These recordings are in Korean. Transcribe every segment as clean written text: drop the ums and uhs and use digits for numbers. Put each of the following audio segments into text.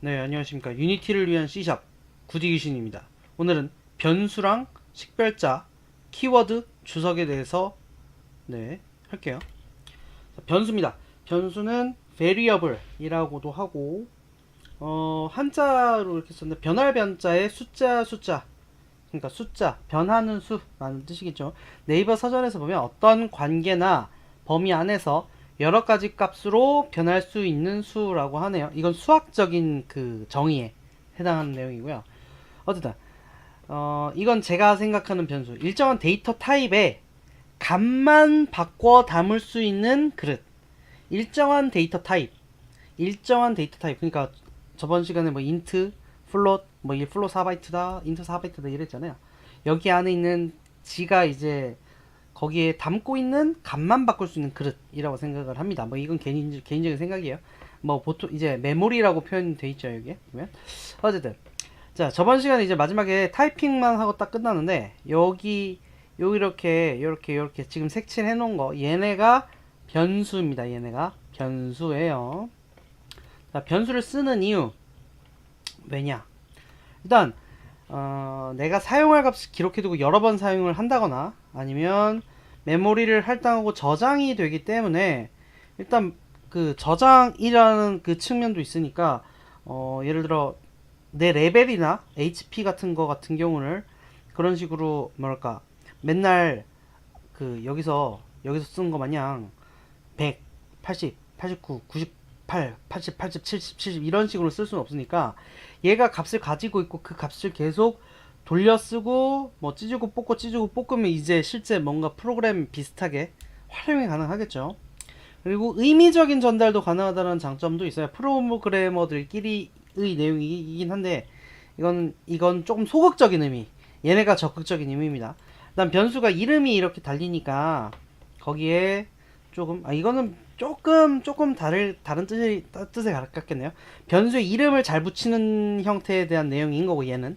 네, 안녕하십니까. 유니티를 위한 C샵 구디귀신입니다. 오늘은 변수랑 식별자, 키워드, 주석에 대해서 할게요. 변수입니다. 변수는 variable 이라고도 하고 한자로 이렇게 썼는데 변할 변자에 숫자 그러니까 숫자, 변하는 수라는 뜻이겠죠. 네이버 서전에서 보면 어떤 관계나 범위 안에서 여러 가지 값으로 변할 수 있는 수라고 하네요. 이건 수학적인 그 정의에 해당하는 내용이고요. 어쨌든 이건 제가 생각하는 변수. 일정한 데이터 타입에 값만 바꿔 담을 수 있는 그릇. 일정한 데이터 타입. 그러니까 저번 시간에 뭐 인트, 플롯, 뭐 이 플롯 4바이트다, 인트 4바이트다 이랬잖아요. 여기 안에 있는 지가 이제 거기에 담고 있는 값만 바꿀 수 있는 그릇이라고 생각을 합니다. 뭐 이건 개인적인 생각이에요. 뭐 보통 이제 메모리라고 표현돼 있죠 여기에 보면. 어쨌든 자 저번 시간에 이제 마지막에 타이핑만 하고 딱 끝났는데 여기 요 이렇게 지금 색칠해 놓은 거 얘네가 변수입니다. 얘네가 변수예요. 자, 변수를 쓰는 이유 왜냐? 일단 내가 사용할 값을 기록해두고 여러 번 사용을 한다거나 아니면 메모리를 할당하고 저장이 되기 때문에 일단 그 저장이라는 그 측면도 있으니까 예를 들어 내 레벨이나 HP 같은 거 같은 경우를 그런 식으로 뭐랄까 맨날 그 여기서 쓴 거 마냥 100, 80, 89, 98, 80, 80, 70, 70 이런 식으로 쓸 수는 없으니까 얘가 값을 가지고 있고 그 값을 계속 돌려 쓰고 뭐 찢고 뽑으면 이제 실제 뭔가 프로그램 비슷하게 활용이 가능하겠죠. 그리고 의미적인 전달도 가능하다는 장점도 있어요. 프로그래머들끼리의 내용이긴 한데 이건 조금 소극적인 의미, 얘네가 적극적인 의미입니다. 일단 변수가 이름이 이렇게 달리니까 거기에 조금 이거는 조금 다른 뜻에 가깝겠네요. 변수의 이름을 잘 붙이는 형태에 대한 내용인 거고 얘는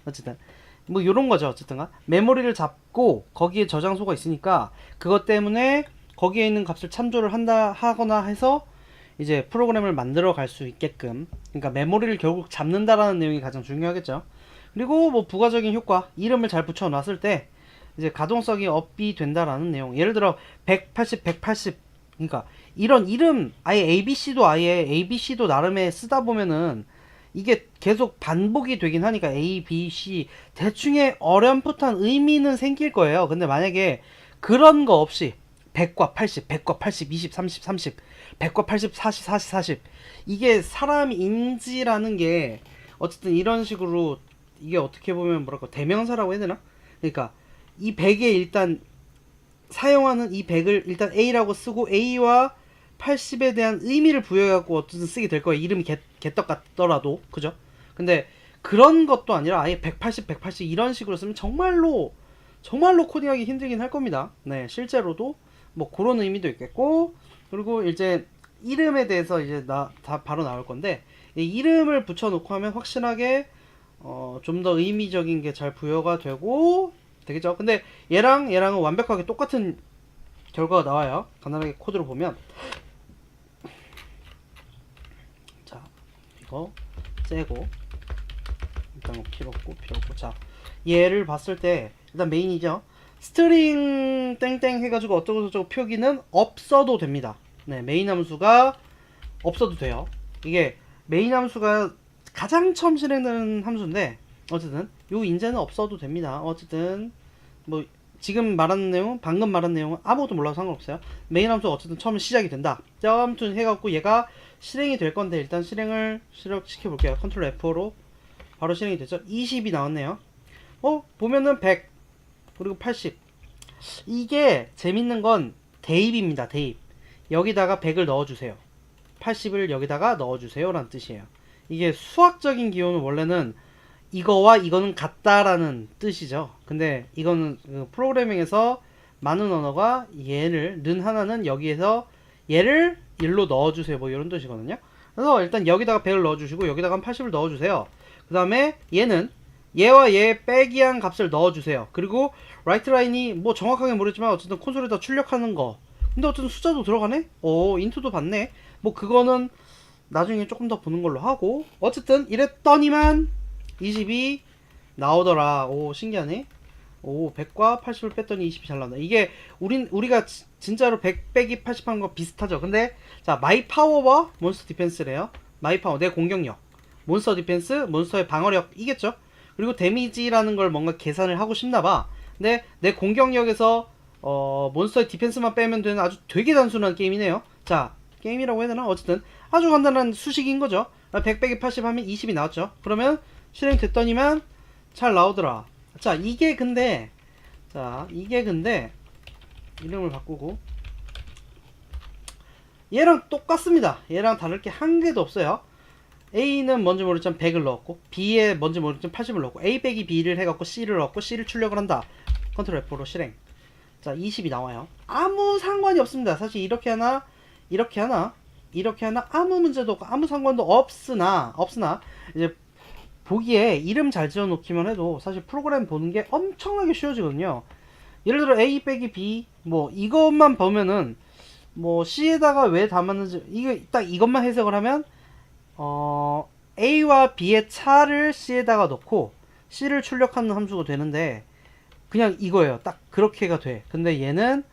어쨌든 뭐 요런 거죠. 어쨌든가 메모리를 잡고 거기에 저장소가 있으니까 그것 때문에 거기에 있는 값을 참조를 하거나 해서 이제 프로그램을 만들어 갈 수 있게끔, 그러니까 메모리를 결국 잡는다라는 내용이 가장 중요하겠죠. 그리고 뭐 부가적인 효과, 이름을 잘 붙여 놨을 때 이제 가동성이 업이 된다라는 내용. 예를 들어 180 그러니까 이런 이름 아예 ABC도 나름의 쓰다 보면은 이게 계속 반복이 되긴 하니까 A, B, C 대충의 어렴풋한 의미는 생길 거예요. 근데 만약에 그런 거 없이 100과 80, 100과 80, 20, 30, 30, 100과 80, 40, 40, 40 이게 사람인지라는 게 어쨌든 이런 식으로 이게 어떻게 보면 뭐랄까 대명사라고 해야 되나? 그러니까 이 100에 일단 사용하는 이 100을 일단 A라고 쓰고 A와 80에 대한 의미를 부여해갖고 어쨌든 쓰게 될 거예요. 이름이 개떡 같더라도 그죠? 근데 그런 것도 아니라 아예 180 이런 식으로 쓰면 정말로 코딩하기 힘들긴 할 겁니다. 네, 실제로도 뭐 그런 의미도 있겠고, 그리고 이제 이름에 대해서 이제 다 바로 나올 건데 이 이름을 붙여놓고 하면 확실하게 좀 더 의미적인 게 잘 부여가 되겠죠. 근데 얘랑은 완벽하게 똑같은 결과가 나와요. 간단하게 코드로 보면 자 이거 째고 일단 필요 없고 자 얘를 봤을 때 일단 메인이죠. 스트링 땡땡 해가지고 어쩌고저쩌고 표기는 없어도 됩니다. 네, 메인 함수가 없어도 돼요. 이게 메인 함수가 가장 처음 실행되는 함수인데 어쨌든 요 인제는 없어도 됩니다. 어쨌든 뭐 지금 말하는 내용, 방금 말한 내용은 아무것도 몰라도 상관없어요. 메인 함수가 어쨌든 처음에 시작이 된다. 점투 해갖고 얘가 실행이 될 건데 일단 실행을 시켜 볼게요. 컨트롤 F5로 바로 실행이 됐죠. 20이 나왔네요. 보면은 100 그리고 80 이게 재밌는 건 대입입니다. 대입. 여기다가 100을 넣어주세요. 80을 여기다가 넣어주세요 라는 뜻이에요. 이게 수학적인 기호는 원래는 이거와 이거는 같다라는 뜻이죠. 근데 이거는 그 프로그래밍에서 많은 언어가 얘를 는 하나는 여기에서 얘를 1로 넣어주세요 뭐 이런 뜻이거든요. 그래서 일단 여기다가 100을 넣어주시고 여기다가 80을 넣어주세요. 그 다음에 얘는 얘와 얘 빼기한 값을 넣어주세요. 그리고 라이트 라인이 뭐 정확하게 모르지만 어쨌든 콘솔에다 출력하는 거. 근데 어쨌든 숫자도 들어가네? 인투도 받네? 뭐 그거는 나중에 조금 더 보는 걸로 하고, 어쨌든 이랬더니만 20이 나오더라. 오, 신기하네. 오, 100과 80을 뺐더니 20이 잘 나온다. 이게 우리가 진짜로 100 빼기 80 하는 거 비슷하죠. 근데 자, 마이 파워와 몬스터 디펜스래요. 마이 파워, 내 공격력, 몬스터 디펜스, 몬스터의 방어력 이겠죠. 그리고 데미지라는 걸 뭔가 계산을 하고 싶나봐. 근데 내 공격력에서 몬스터의 디펜스만 빼면 되는 아주 되게 단순한 게임이네요. 자, 게임이라고 해야 되나? 어쨌든 아주 간단한 수식인 거죠. 100 빼기 80 하면 20이 나왔죠. 그러면 실행됐더니만 잘 나오더라. 자, 이게 근데 이름을 바꾸고 얘랑 똑같습니다. 얘랑 다를 게 한 개도 없어요. A는 뭔지 모르겠지만 100을 넣었고, B에 뭔지 모르겠지만 80을 넣었고, A 빼기 B를 해갖고 C를 넣었고, C를 출력을 한다. 컨트롤 F로 실행. 자, 20이 나와요. 아무 상관이 없습니다. 사실 이렇게 하나 아무 문제도 없고 아무 상관도 없으나 이제 보기에 이름 잘 지어 놓기만 해도 사실 프로그램 보는 게 엄청나게 쉬워지거든요. 예를 들어 A 빼기 B 뭐 이것만 보면은 뭐 C에다가 왜 담았는지 이거 딱 이것만 해석을 하면 A와 B의 차를 C에다가 넣고 C를 출력하는 함수가 되는데 그냥 이거예요. 딱 그렇게가 돼. 근데 얘는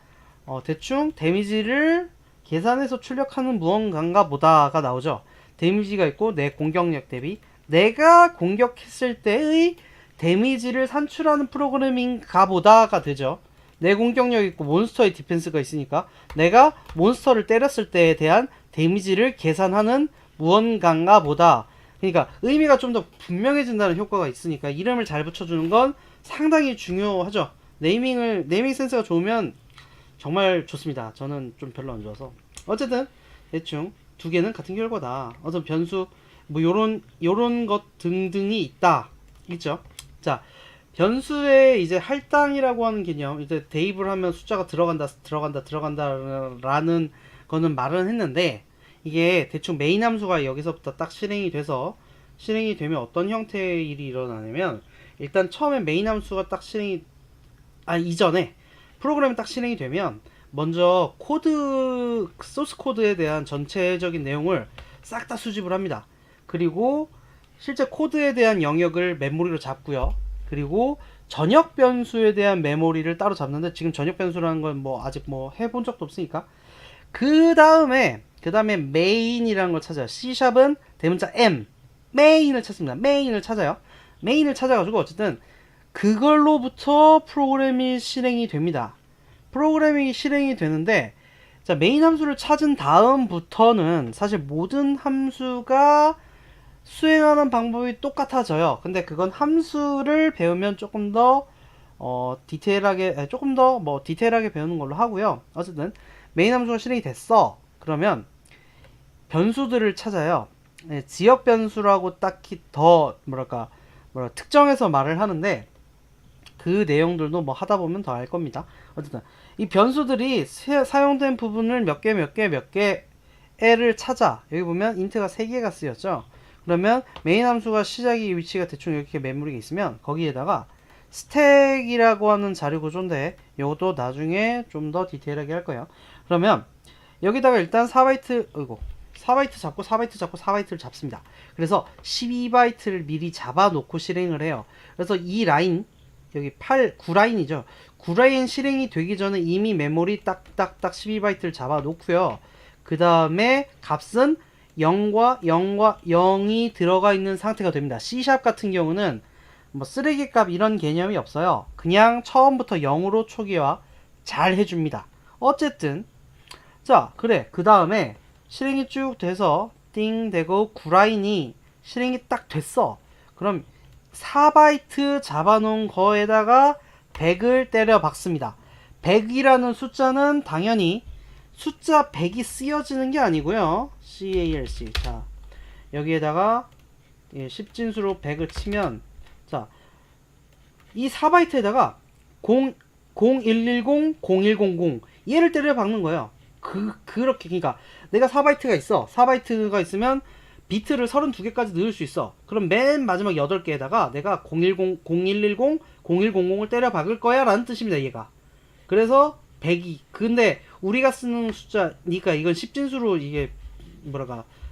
대충 데미지를 계산해서 출력하는 무언가인가 보다가 나오죠. 데미지가 있고 내 공격력 대비 내가 공격했을 때의 데미지를 산출하는 프로그래밍가 보다가 되죠. 내 공격력 있고 몬스터의 디펜스가 있으니까 내가 몬스터를 때렸을 때에 대한 데미지를 계산하는 무언가인가 보다. 그러니까 의미가 좀 더 분명해진다는 효과가 있으니까 이름을 잘 붙여주는 건 상당히 중요하죠. 네이밍 센스가 좋으면 정말 좋습니다. 저는 좀 별로 안 좋아서. 어쨌든 대충 두 개는 같은 결과다. 어떤 변수 뭐 요런 것 등등이 있죠. 자, 변수에 이제 할당이라고 하는 개념, 이제 대입을 하면 숫자가 들어간다라는 거는 말은 했는데, 이게 대충 메인 함수가 여기서부터 딱 실행이 되면 어떤 형태의 일이 일어나냐면, 일단 처음에 메인 함수가 딱 이전에 프로그램이 딱 실행이 되면 먼저 소스 코드에 대한 전체적인 내용을 싹 다 수집을 합니다. 그리고 실제 코드에 대한 영역을 메모리로 잡고요. 그리고 전역 변수에 대한 메모리를 따로 잡는데, 지금 전역 변수라는 건 뭐 아직 뭐 해본 적도 없으니까 그 다음에 메인이라는 걸 찾아요. C샵은 대문자 M 메인을 찾습니다. 메인을 찾아가지고 어쨌든 그걸로부터 프로그램이 실행이 됩니다. 프로그래밍이 실행이 되는데, 자, 메인 함수를 찾은 다음부터는 사실 모든 함수가 수행하는 방법이 똑같아져요. 근데 그건 함수를 배우면 조금 더 디테일하게 배우는 걸로 하고요. 어쨌든 메인 함수가 실행이 됐어. 그러면 변수들을 찾아요. 지역 변수라고 딱히 더 특정해서 말을 하는데, 그 내용들도 뭐 하다 보면 더 알 겁니다. 어쨌든 이 변수들이 사용된 부분을 몇 개를 찾아. 여기 보면 인트가 3개가 쓰였죠. 그러면 메인 함수가 시작의 위치가 대충 이렇게 메모리가 있으면 거기에다가 스택이라고 하는 자료 구조인데, 이것도 나중에 좀 더 디테일하게 할 거예요. 그러면 여기다가 일단 4바이트 잡고 4바이트를 잡습니다. 그래서 12바이트를 미리 잡아놓고 실행을 해요. 그래서 이 라인 여기 9라인이죠. 9라인 실행이 되기 전에 이미 메모리 딱딱딱 12바이트를 잡아 놓고요. 그 다음에 값은 0이 들어가 있는 상태가 됩니다. C샵 같은 경우는 뭐 쓰레기 값 이런 개념이 없어요. 그냥 처음부터 0으로 초기화 잘 해줍니다. 어쨌든 자, 그래. 그 다음에 실행이 쭉 돼서 띵 되고 9라인이 실행이 딱 됐어. 그럼 4바이트 잡아놓은 거에다가 100을 때려 박습니다. 100이라는 숫자는 당연히 숫자 100이 쓰여지는 게 아니고요. CALC. 자, 여기에다가 10진수로 100을 치면, 자, 이 4바이트에다가 0110, 0100 얘를 때려 박는 거예요. 그렇게, 그러니까 내가 4바이트가 있어. 4바이트가 있으면 비트를 32개까지 넣을 수 있어. 그럼 맨 마지막 8개에다가 내가 0110, 0100을 때려 박을 거야 라는 뜻입니다, 얘가. 그래서 100이. 근데 우리가 쓰는 숫자니까 이건 10진수로 이게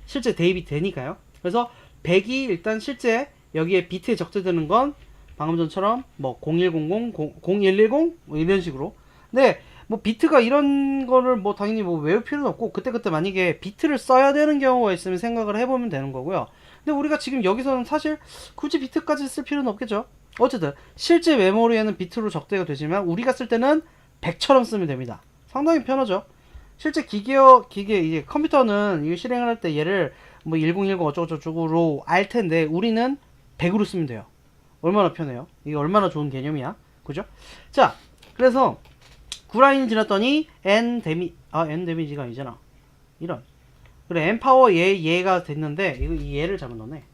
실제 대입이 되니까요. 그래서 100이 일단 실제 여기에 비트에 적재되는 건 방금 전처럼 뭐 0100, 0110 뭐 이런 식으로. 근데 뭐 비트가 이런 거를 뭐 당연히 뭐 외울 필요는 없고 그때그때 만약에 비트를 써야 되는 경우가 있으면 생각을 해보면 되는 거고요. 근데 우리가 지금 여기서는 사실 굳이 비트까지 쓸 필요는 없겠죠. 어쨌든 실제 메모리에는 비트로 적재가 되지만 우리가 쓸 때는 100처럼 쓰면 됩니다. 상당히 편하죠. 실제 기계 이제 컴퓨터는 이거 실행을 할 때 얘를 뭐 1010 어쩌고저쩌고로 알 텐데 우리는 100으로 쓰면 돼요. 얼마나 편해요. 이게 얼마나 좋은 개념이야. 그죠? 자, 그래서 9라인이 지났더니 n 데미지가 아니잖아. 이런. 그래, n 파워 얘가 됐는데 이거 이 얘를 잘못 넣네.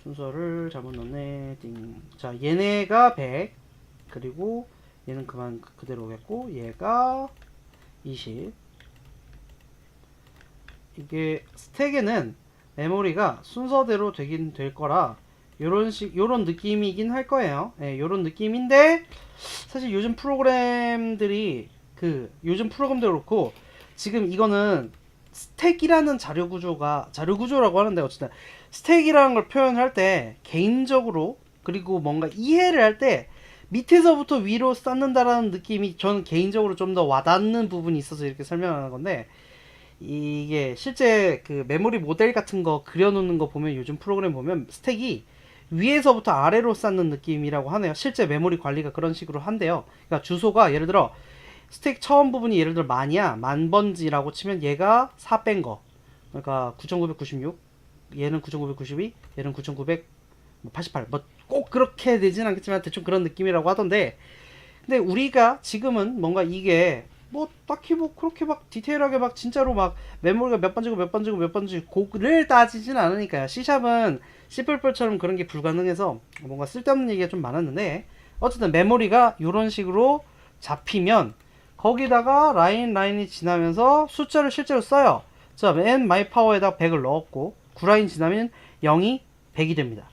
순서를 잘못 넣네. 띵. 자, 얘네가 100. 그리고 얘는 그대로 오겠고 얘가 20. 이게 스택에는 메모리가 순서대로 되긴 될 거라 요런 느낌이긴 할 거예요. 예, 요런 느낌인데 사실 요즘 프로그램들이 요즘 프로그램도 그렇고 지금 이거는 스택이라는 자료 구조라고 하는데 어쨌든 스택이라는 걸 표현할 때 개인적으로 그리고 뭔가 이해를 할 때 밑에서부터 위로 쌓는다라는 느낌이 저는 개인적으로 좀 더 와닿는 부분이 있어서 이렇게 설명하는 건데 이게 실제 그 메모리 모델 같은 거 그려놓는 거 보면 요즘 프로그램 보면 스택이 위에서부터 아래로 쌓는 느낌이라고 하네요. 실제 메모리 관리가 그런 식으로 한대요. 그러니까 주소가 예를 들어 스택 처음 부분이 예를 들어 만이야. 만번지라고 치면 얘가 4 뺀 거. 그러니까 9996, 얘는 9992, 얘는 9988. 뭐 꼭 그렇게 되진 않겠지만 대충 그런 느낌이라고 하던데 근데 우리가 지금은 뭔가 이게 뭐 딱히 뭐 그렇게 막 디테일하게 막 진짜로 막 메모리가 몇 번지고 몇 번지고 몇 번지고 그를 따지진 않으니까요. C샵은 C++처럼 그런 게 불가능해서 뭔가 쓸데없는 얘기가 좀 많았는데 어쨌든 메모리가 이런 식으로 잡히면 거기다가 라인이 지나면서 숫자를 실제로 써요. 자, n 마이 파워에다 100을 넣었고 9라인 지나면 0이 100이 됩니다.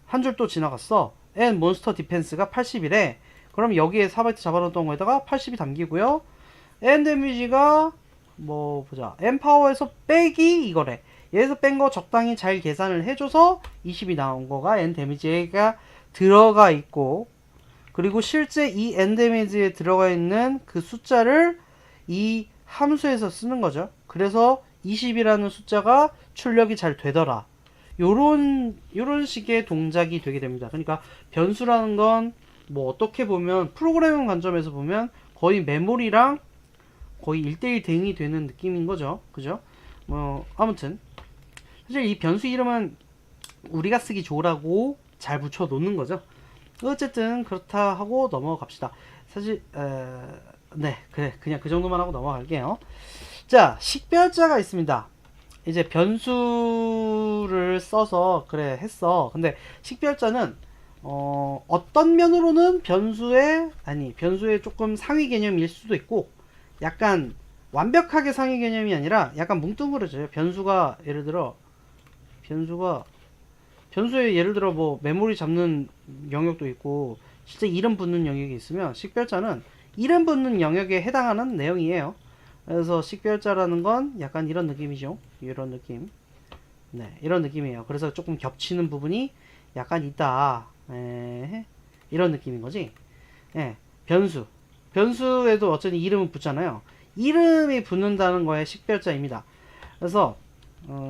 한 줄 또 지나갔어. n 몬스터 디펜스가 80이래. 그럼 여기에 4바이트 잡아놓던 거에다가 80이 담기고요. n 데미지가 뭐 보자. n 파워에서 빼기 이거래. 얘에서 뺀 거 적당히 잘 계산을 해줘서 20이 나온 거가 n 데미지가 들어가 있고 그리고 실제 이 n 데미지에 들어가 있는 그 숫자를 이 함수에서 쓰는 거죠. 그래서 20이라는 숫자가 출력이 잘 되더라. 요런 식의 동작이 되게 됩니다. 그러니까 변수라는 건 뭐 어떻게 보면 프로그래밍 관점에서 보면 거의 메모리랑 거의 1대1 대응이 되는 느낌인 거죠. 그죠? 뭐 아무튼 사실 이 변수 이름은 우리가 쓰기 좋으라고 잘 붙여 놓는 거죠. 어쨌든 그렇다 하고 넘어갑시다. 사실 네, 그래 그냥 그 정도만 하고 넘어갈게요. 자, 식별자가 있습니다. 이제 변수를 써서 그래 했어. 근데 식별자는 어떤 면으로는 변수의 조금 상위 개념일 수도 있고 약간 완벽하게 상위 개념이 아니라 약간 뭉뚱그려져요. 변수에 예를 들어 뭐 메모리 잡는 영역도 있고 실제 이름 붙는 영역이 있으면 식별자는 이름 붙는 영역에 해당하는 내용이에요. 그래서 식별자라는 건 약간 이런 느낌이죠. 이런 느낌. 네, 이런 느낌이에요. 그래서 조금 겹치는 부분이 약간 있다. 이런 느낌인 거지. 예, 변수에도 어쨌든 이름은 붙잖아요. 이름이 붙는다는 거에 식별자입니다. 그래서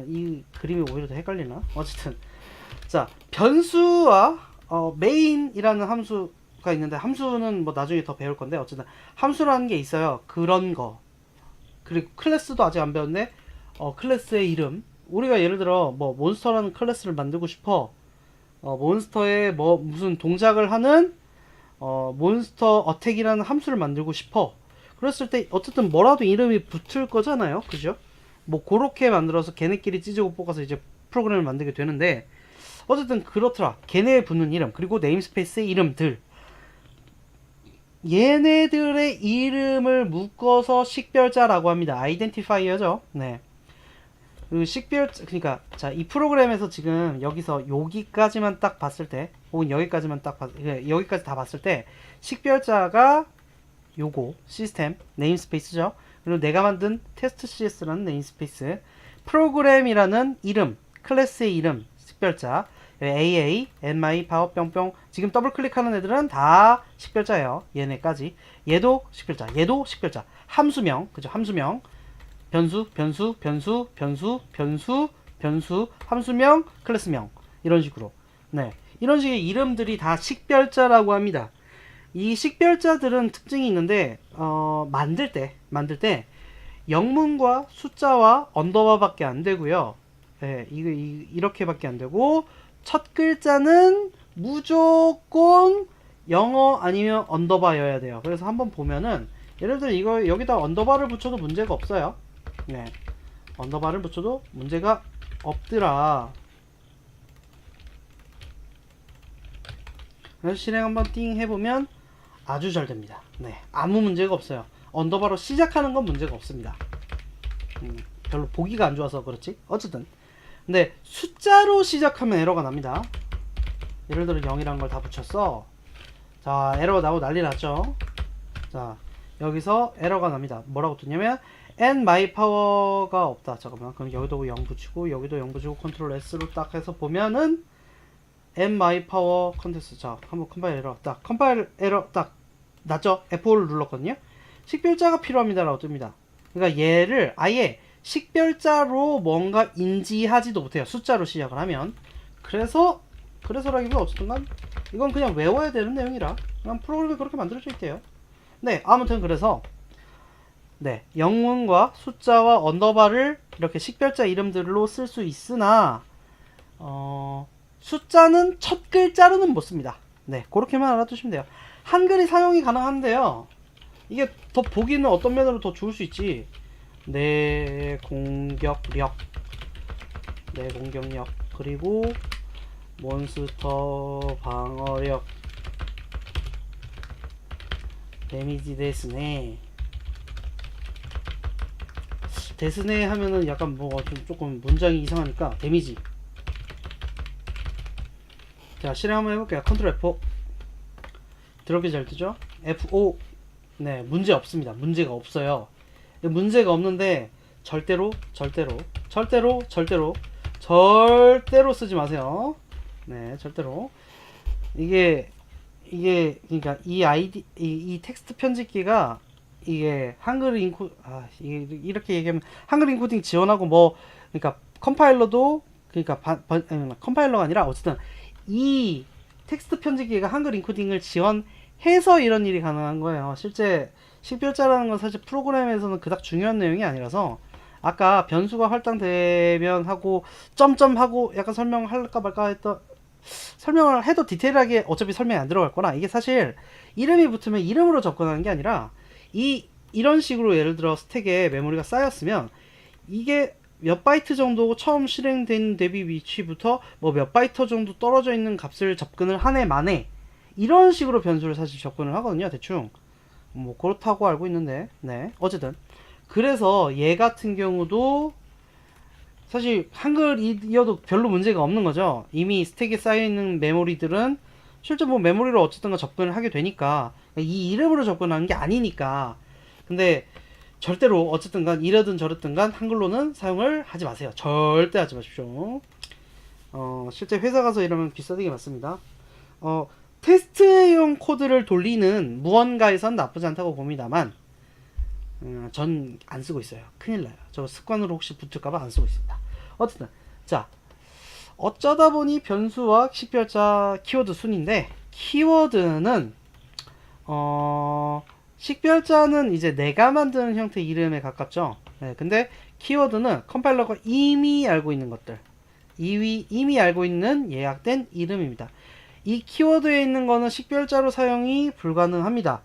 이 그림이 오히려 더 헷갈리나? 어쨌든 자, 변수와 main이라는 함수가 있는데 함수는 뭐 나중에 더 배울 건데 어쨌든 함수라는 게 있어요. 그런 거. 그리고 클래스도 아직 안 배웠는데 클래스의 이름. 우리가 예를 들어 뭐 몬스터라는 클래스를 만들고 싶어. 몬스터에 뭐 무슨 동작을 하는 몬스터 어택이라는 함수를 만들고 싶어. 그랬을 때 어쨌든 뭐라도 이름이 붙을 거잖아요. 그죠? 뭐 그렇게 만들어서 걔네끼리 찢고 뽑아서 이제 프로그램을 만들게 되는데 어쨌든 그렇더라. 걔네에 붙는 이름 그리고 네임스페이스의 이름들 얘네들의 이름을 묶어서 식별자라고 합니다. 아이덴티파이어죠. 네. 그 그러니까 자, 이 프로그램에서 지금 여기서 여기까지만 딱 봤을 때 혹은 여기까지만 여기까지 다 봤을 때 식별자가 요거 시스템 네임스페이스죠. 그리고 내가 만든 테스트 CS라는 네임스페이스 프로그램이라는 이름, 클래스의 이름, 식별자, AA, NMI, 파워 뿅뿅. 지금 더블 클릭하는 애들은 다 식별자예요. 얘네까지. 얘도 식별자, 얘도 식별자. 함수명, 그죠? 함수명. 변수, 변수, 변수, 변수, 변수, 변수, 함수명, 클래스명. 이런 식으로. 네. 이런 식의 이름들이 다 식별자라고 합니다. 이 식별자들은 특징이 있는데, 만들 때, 영문과 숫자와 언더바밖에 안 되고요. 네, 이렇게밖에 안 되고, 첫 글자는 무조건 영어 아니면 언더바여야 돼요. 그래서 한번 보면은, 예를 들어 이거 여기다 언더바를 붙여도 문제가 없어요. 네, 언더바를 붙여도 문제가 없더라. 그래서 실행 한번 띵 해보면 아주 잘 됩니다. 네, 아무 문제가 없어요. 언더바로 시작하는 건 문제가 없습니다. 별로 보기가 안 좋아서 그렇지. 어쨌든 근데 숫자로 시작하면 에러가 납니다. 예를 들어 0이란 걸 다 붙였어. 자, 에러 나고 난리 났죠. 자, 여기서 에러가 납니다. 뭐라고 뜨냐면 n my power가 없다. 잠깐만, 그럼 여기도 0 붙이고 여기도 0 붙이고 컨트롤 S로 딱 해서 보면은 n my power 컨텍스트. 자, 한번 컴파일 에러 딱, 컴파일 에러 딱 났죠. F5를 눌렀거든요. 식별자가 필요합니다라고 뜹니다. 그러니까 얘를 아예 식별자로 뭔가 인지하지도 못해요. 숫자로 시작을 하면. 그래서라기보다 어쨌든간 이건 그냥 외워야 되는 내용이라 그냥 프로그램이 그렇게 만들어져 있대요. 네, 아무튼 그래서 네, 영문과 숫자와 언더바를 이렇게 식별자 이름들로 쓸 수 있으나 숫자는 첫 글자로는 못 씁니다. 네, 그렇게만 알아두시면 돼요. 한글이 사용이 가능한데요. 이게 더 보기는 어떤 면으로 더 좋을 수 있지. 내 공격력, 그리고 몬스터 방어력, 데미지 데스네. 데스네 하면은 약간 뭐 조금 문장이 이상하니까 데미지. 자, 실행 한번 해볼게요. 컨트롤 F4. 드럽게 잘 뜨죠? F5. 네, 문제 없습니다. 문제가 없어요. 문제가 없는데 절대로 쓰지 마세요. 네, 절대로. 이게 그러니까 이 텍스트 편집기가 이게 한글 인코 이렇게 얘기하면 한글 인코딩 지원하고 뭐 그러니까 컴파일러도 그러니까 컴파일러가 아니라 어쨌든 이 텍스트 편집기가 한글 인코딩을 지원해서 이런 일이 가능한 거예요. 실제 식별자라는 건 사실 프로그램에서는 그닥 중요한 내용이 아니라서 아까 변수가 할당되면 하고 점점하고 약간 설명할까 말까 했던 설명을 해도 디테일하게 어차피 설명이 안 들어갈 거라 이게 사실 이름이 붙으면 이름으로 접근하는 게 아니라 이런 식으로 예를 들어 스택에 메모리가 쌓였으면 이게 몇 바이트 정도 처음 실행된 대비 위치부터 뭐 몇 바이트 정도 떨어져 있는 값을 접근을 한 해 만에 이런 식으로 변수를 사실 접근을 하거든요. 대충 뭐 그렇다고 알고 있는데 네, 어쨌든 그래서 얘 같은 경우도 사실 한글이어도 별로 문제가 없는 거죠. 이미 스택에 쌓여있는 메모리들은 실제 뭐 메모리로 어쨌든 접근을 하게 되니까 이 이름으로 접근하는 게 아니니까. 근데 절대로 어쨌든 간 이러든 저러든 간 한글로는 사용을 하지 마세요. 절대 하지 마십시오. 실제 회사 가서 이러면 비싸게 맞습니다. 테스트용 코드를 돌리는 무언가에선 나쁘지 않다고 봅니다만 전 안 쓰고 있어요. 큰일 나요. 저 습관으로 혹시 붙을까봐 안 쓰고 있습니다. 어쨌든 자, 어쩌다 보니 변수와 식별자 키워드 순인데 키워드는 식별자는 이제 내가 만드는 형태 이름에 가깝죠. 네, 근데 키워드는 컴파일러가 이미 알고 있는 것들, 이미 알고 있는 예약된 이름입니다. 이 키워드에 있는 거는 식별자로 사용이 불가능합니다.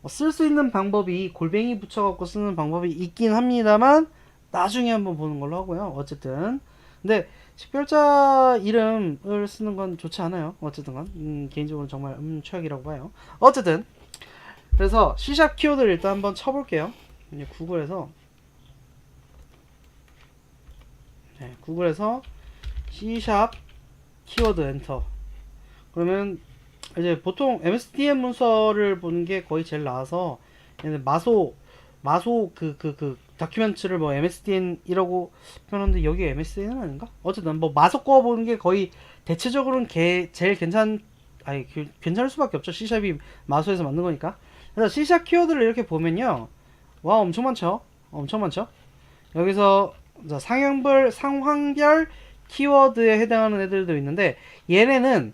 쓸 수 있는 방법이 골뱅이 붙여갖고 쓰는 방법이 있긴 합니다만 나중에 한번 보는 걸로 하고요. 어쨌든 근데 식별자 이름을 쓰는 건 좋지 않아요. 어쨌든 간 개인적으로 정말 최악이라고 봐요. 어쨌든 그래서 C# 키워드를 일단 한번 쳐볼게요. 이제 구글에서 C# 키워드 엔터. 그러면 이제 보통 MSDN 문서를 보는 게 거의 제일 나아서 마소 다큐멘트를 뭐 MSDN이라고 표현하는데 여기 MSDN은 아닌가? 어쨌든 뭐 마소 꺼보는 게 거의 대체적으로는 제일 괜찮을 수밖에 없죠. C샵이 마소에서 만든 거니까. 그래서 C샵 키워드를 이렇게 보면요, 와 엄청 많죠. 엄청 많죠. 여기서 상황별 키워드에 해당하는 애들도 있는데, 얘네는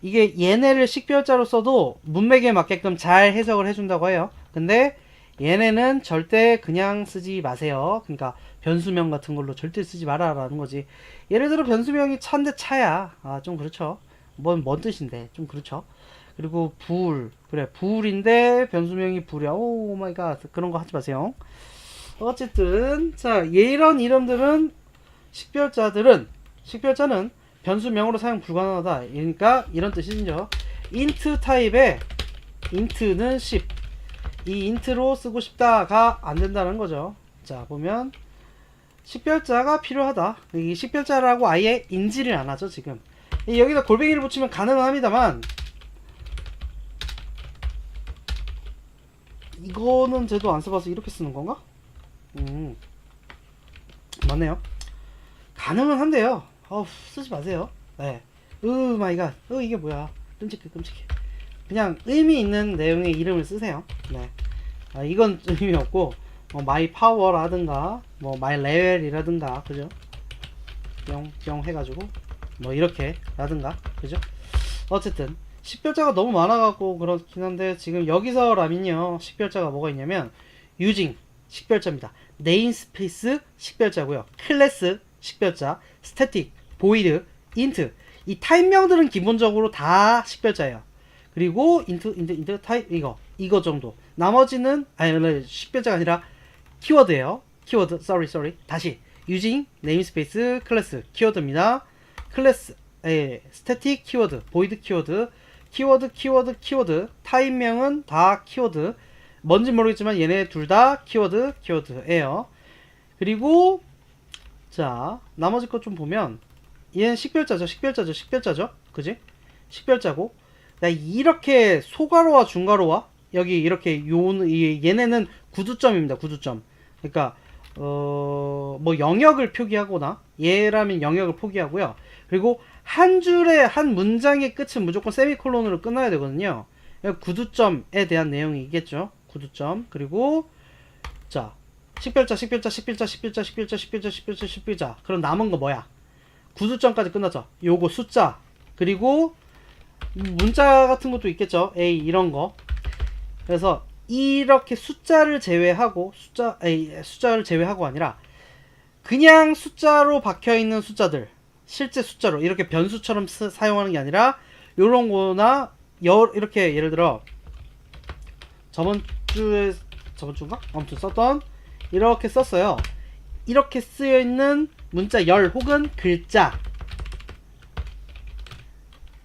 이게 얘네를 식별자로 써도 문맥에 맞게끔 잘 해석을 해준다고 해요. 근데 얘네는 절대 그냥 쓰지 마세요. 그러니까 변수명 같은 걸로 절대 쓰지 마라라는 거지. 예를 들어 변수명이 차인데 차야. 좀 그렇죠. 뭔 뜻인데 좀 그렇죠. 그리고 그래 불인데 변수명이 불이야. 오 마이 갓. 그런 거 하지 마세요. 어쨌든 자, 이런 이름들은 식별자는 변수명으로 사용 불가능하다. 그러니까 이런 뜻이죠. int 타입의 int는 10, 이 int로 쓰고 싶다가 안 된다는 거죠. 자, 보면 식별자가 필요하다. 이 식별자라고 아예 인지를 안 하죠, 지금. 여기다 골뱅이를 붙이면 가능은 합니다만, 이거는 쟤도 안 써봐서 이렇게 쓰는 건가? 맞네요. 가능은 한데요. 쓰지 마세요. 네. 마이 갓. 이게 뭐야. 끔찍해. 그냥 의미 있는 내용의 이름을 쓰세요. 네. 이건 의미 없고, 마이 파워라든가, 마이 레벨이라든가, 그죠? 뿅 해가지고, 이렇게, 라든가, 그죠? 어쨌든, 식별자가 너무 많아갖고 그렇긴 한데, 지금 여기서라면요, 식별자가 뭐가 있냐면, using, 식별자입니다. 네임스페이스, 식별자고요. 클래스, 식별자, 스태틱, 보이드, 인트. 이 타입명들은 기본적으로 다 식별자예요. 그리고 인트 타입 이거 정도. 나머지는 식별자가 아니라 키워드예요. 키워드. sorry. 다시 using namespace 클래스 키워드입니다. 클래스 스태틱 키워드, 보이드 키워드, 타입명은 다 키워드. 뭔지 모르겠지만 얘네 둘 다 키워드예요. 그리고 자, 나머지 것 좀 보면 얘는 식별자죠. 그지? 식별자고. 이렇게 소괄호와 중괄호와 여기 이렇게 얘네는 구두점입니다. 구두점. 그러니까 영역을 표기하거나 얘라면 영역을 포기하고요. 그리고 한 줄의 한 문장의 끝은 무조건 세미콜론으로 끝나야 되거든요. 구두점에 대한 내용이겠죠. 구두점. 그리고 자, 식별자. 그럼 남은 거 뭐야? 구두점까지 끝나죠. 요거 숫자. 그리고 문자 같은 것도 있겠죠. A 이런 거. 그래서 이렇게 숫자를 제외하고 숫자를 제외하고 아니라 그냥 숫자로 박혀 있는 숫자들, 실제 숫자로 이렇게 변수처럼 사용하는 게 아니라 요런 거나 이렇게 예를 들어 저번 주인가? 아무튼 썼던 이렇게 썼어요. 이렇게 쓰여 있는 문자 열 혹은 글자,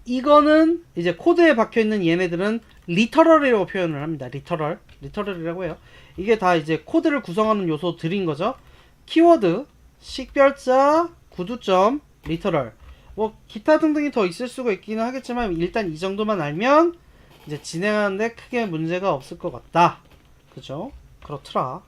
이거는 이제 코드에 박혀있는 얘네들은 리터럴이라고 표현을 합니다. 리터럴이라고 해요. 이게 다 이제 코드를 구성하는 요소들인 거죠. 키워드, 식별자, 구두점, 리터럴. 기타 등등이 더 있을 수가 있기는 하겠지만 일단 이 정도만 알면 이제 진행하는데 크게 문제가 없을 것 같다. 그죠? 그렇더라.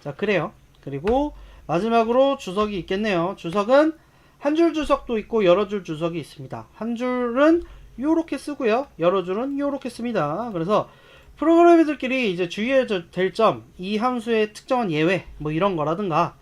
자, 그래요. 그리고 마지막으로 주석이 있겠네요. 주석은 한 줄 주석도 있고 여러 줄 주석이 있습니다. 한 줄은 요렇게 쓰고요. 여러 줄은 요렇게 씁니다. 그래서 프로그래머들끼리 이제 주의해야 될 점, 이 함수의 특정한 예외, 이런 거라든가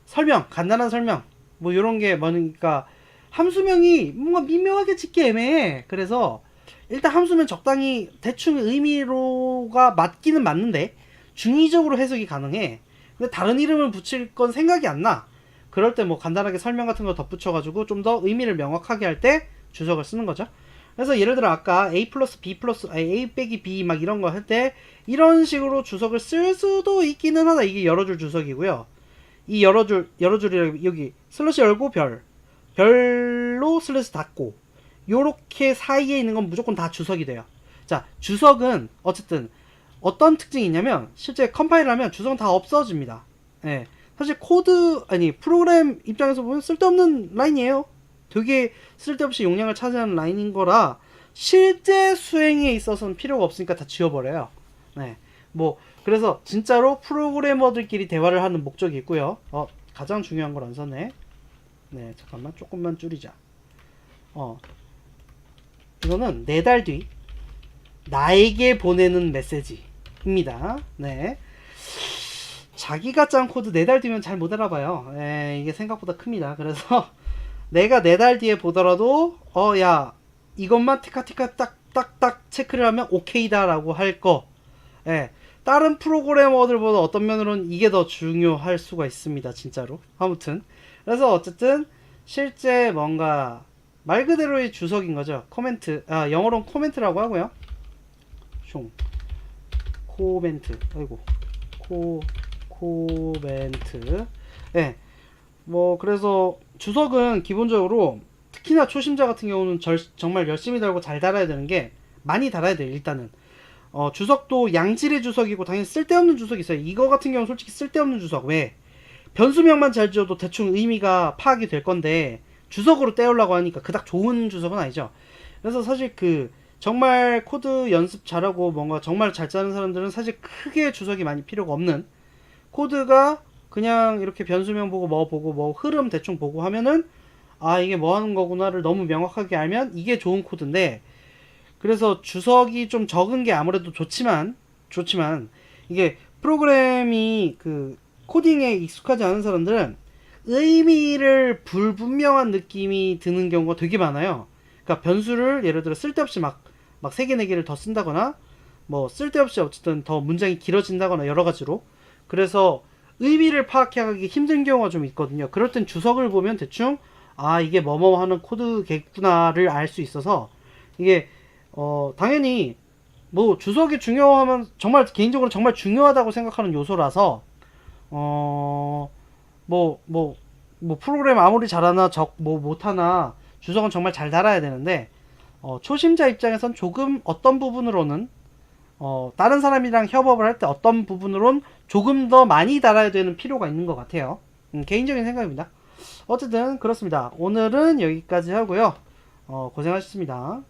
설명, 간단한 설명, 요런 게 많으니까 함수명이 뭔가 미묘하게 짓기 애매해. 그래서 일단 함수면 적당히 대충 의미로가 맞기는 맞는데 중의적으로 해석이 가능해. 근데 다른 이름을 붙일 건 생각이 안 나. 그럴 때 간단하게 설명 같은 거 덧붙여가지고 좀 더 의미를 명확하게 할 때 주석을 쓰는 거죠. 그래서 예를 들어 아까 A 빼기 B 막 이런 거 할 때 이런 식으로 주석을 쓸 수도 있기는 하다. 이게 여러 줄 주석이고요. 이 여러 줄이라 여기 슬래시 열고 별로 슬래시 닫고 요렇게 사이에 있는 건 무조건 다 주석이 돼요. 자, 주석은 어쨌든 어떤 특징이 있냐면 실제 컴파일을 하면 주석은 다 없어집니다. 예. 사실 프로그램 입장에서 보면 쓸데없는 라인이에요. 되게 쓸데없이 용량을 차지하는 라인인 거라 실제 수행에 있어서는 필요가 없으니까 다 지워버려요. 네. 그래서 진짜로 프로그래머들끼리 대화를 하는 목적이 있고요. 가장 중요한 걸 안 썼네. 네, 잠깐만 조금만 줄이자. 이거는 4달 뒤 나에게 보내는 메시지입니다. 네. 자기가 짠 코드 4달 뒤면 잘 못 알아봐요. 이게 생각보다 큽니다. 그래서 내가 4달 뒤에 보더라도 야 이것만 티카티카 딱딱딱 체크를 하면 오케이다 라고 할 거. 다른 프로그래머들보다 어떤 면으로는 이게 더 중요할 수가 있습니다. 진짜로. 아무튼 그래서 어쨌든 실제 뭔가 말 그대로의 주석인 거죠. 코멘트, 영어로는 코멘트라고 하고요. 코멘트, 아이고, 코멘트. 뭐 그래서 주석은 기본적으로 특히나 초심자 같은 경우는 정말 열심히 달고 잘 달아야 되는 게 많이 달아야 돼요. 일단은 주석도 양질의 주석이고 당연히 쓸데없는 주석이 있어요. 이거 같은 경우는 솔직히 쓸데없는 주석. 왜? 변수명만 잘 지어도 대충 의미가 파악이 될 건데 주석으로 떼우려고 하니까 그닥 좋은 주석은 아니죠. 그래서 사실 정말 코드 연습 잘하고 뭔가 정말 잘 짜는 사람들은 사실 크게 주석이 많이 필요가 없는, 코드가 그냥 이렇게 변수명 보고 뭐 흐름 대충 보고 하면은 이게 뭐 하는 거구나를 너무 명확하게 알면 이게 좋은 코드인데, 그래서 주석이 좀 적은 게 아무래도 좋지만 이게 프로그램이 코딩에 익숙하지 않은 사람들은 의미를 불분명한 느낌이 드는 경우가 되게 많아요. 그러니까 변수를 예를 들어 쓸데없이 막 3개 4개를 더 쓴다거나 뭐 쓸데없이 어쨌든 더 문장이 길어진다거나 여러 가지로, 그래서 의미를 파악하기 힘든 경우가 좀 있거든요. 그럴 땐 주석을 보면 대충 이게 뭐뭐 하는 코드겠구나를 알 수 있어서, 이게 당연히 뭐 주석이 중요하면 정말 개인적으로 정말 중요하다고 생각하는 요소라서 프로그램 아무리 잘하나 못하나 주석은 정말 잘 달아야 되는데, 초심자 입장에선 조금 어떤 부분으로는 다른 사람이랑 협업을 할 때 어떤 부분으론 조금 더 많이 달아야 되는 필요가 있는 것 같아요. 개인적인 생각입니다. 어쨌든 그렇습니다. 오늘은 여기까지 하고요. 고생하셨습니다.